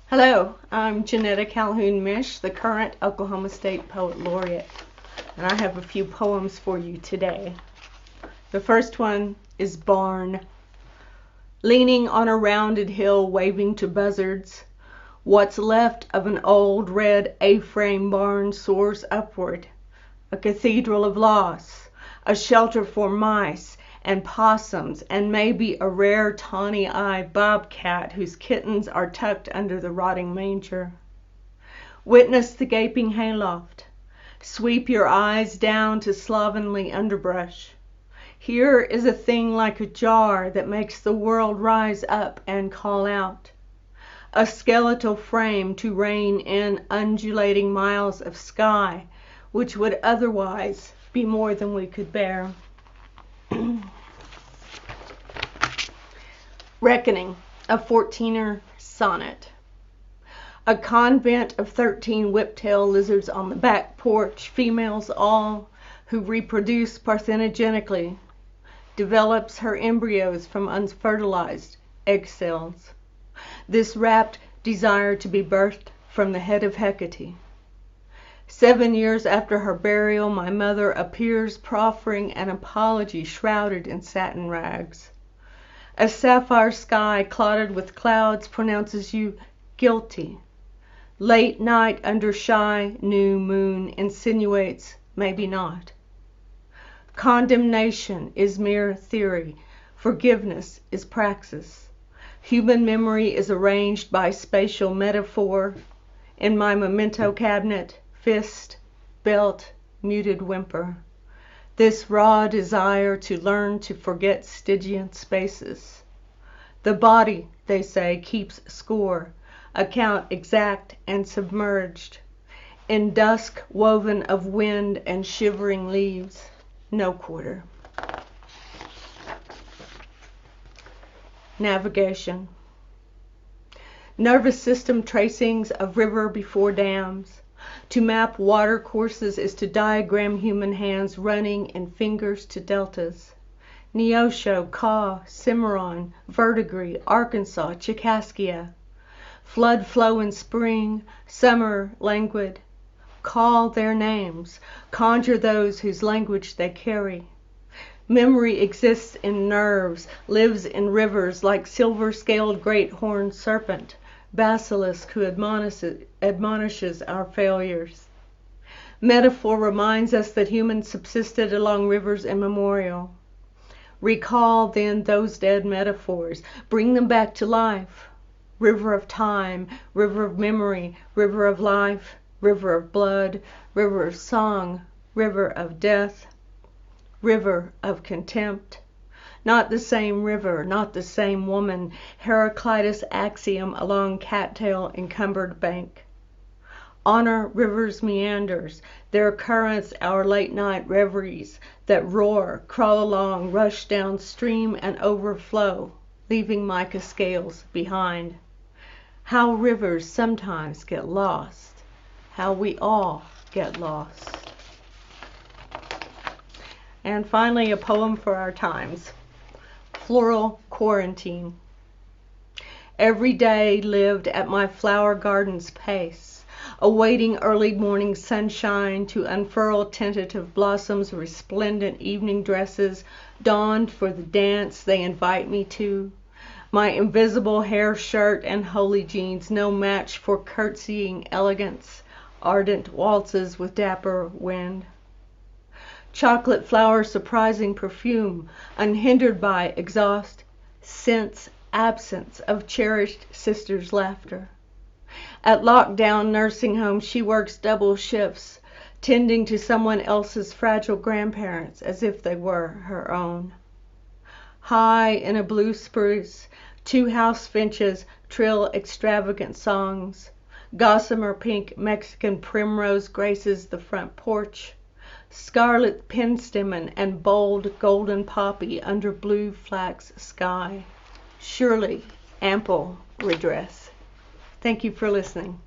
Hello, I'm Jeanetta Calhoun Mish, the current Oklahoma State Poet Laureate, and I have a few poems for you today. The first one is Barn. Leaning on a rounded hill, waving to buzzards, what's left of an old red A-frame barn soars upward, a cathedral of loss, a shelter for mice and possums, and maybe a rare tawny-eyed bobcat whose kittens are tucked under the rotting manger. Witness the gaping hayloft. Sweep your eyes down to slovenly underbrush. Here is a thing like a jar that makes the world rise up and call out. A skeletal frame to rein in undulating miles of sky, which would otherwise be more than we could bear. Reckoning, a 14er sonnet. A convent of 13 whiptail lizards on the back porch, females all, who reproduce parthenogenically, develops her embryos from unfertilized egg cells. This rapt desire to be birthed from the head of Hecate. 7 years after her burial, my mother appears proffering an apology shrouded in satin rags. A sapphire sky clotted with clouds pronounces you guilty. Late night under shy new moon insinuates maybe not. Condemnation is mere theory. Forgiveness is praxis. Human memory is arranged by spatial metaphor. In my memento cabinet, fist, belt, muted whimper. This raw desire to learn to forget Stygian spaces. The body, they say, keeps score, account exact and submerged. In dusk woven of wind and shivering leaves, no quarter. Navigation. Nervous system tracings of river before dams. To map water courses is to diagram human hands running in fingers to deltas. Neosho, Kaw, Cimarron, Verdigris, Arkansas, Chicaskia. Flood flow in spring, summer languid. Call their names, conjure those whose language they carry. Memory exists in nerves, lives in rivers like silver-scaled great horned serpent. Basilisk who admonishes our failures. Metaphor reminds us that humans subsisted along rivers immemorial. Recall then those dead metaphors. Bring them back to life. River of time, river of memory, river of life, river of blood, river of song, river of death, river of contempt. Not the same river, not the same woman, Heraclitus' axiom along cattail encumbered bank. Honor rivers' meanders, their currents our late night reveries that roar, crawl along, rush downstream and overflow, leaving mica scales behind. How rivers sometimes get lost, how we all get lost. And finally, a poem for our times. Floral quarantine. Every day lived at my flower garden's pace, awaiting early morning sunshine to unfurl tentative blossoms, resplendent evening dresses donned for the dance they invite me to. My invisible hair shirt and holy jeans no match for curtsying elegance, ardent waltzes with dapper wind. Chocolate flower surprising perfume, unhindered by exhaust, sense, absence of cherished sister's laughter. At lockdown nursing home, she works double shifts, tending to someone else's fragile grandparents as if they were her own. High in a blue spruce, 2 house finches trill extravagant songs. Gossamer pink Mexican primrose graces the front porch. Scarlet penstemon and bold golden poppy under blue flax sky. Surely ample redress. Thank you for listening.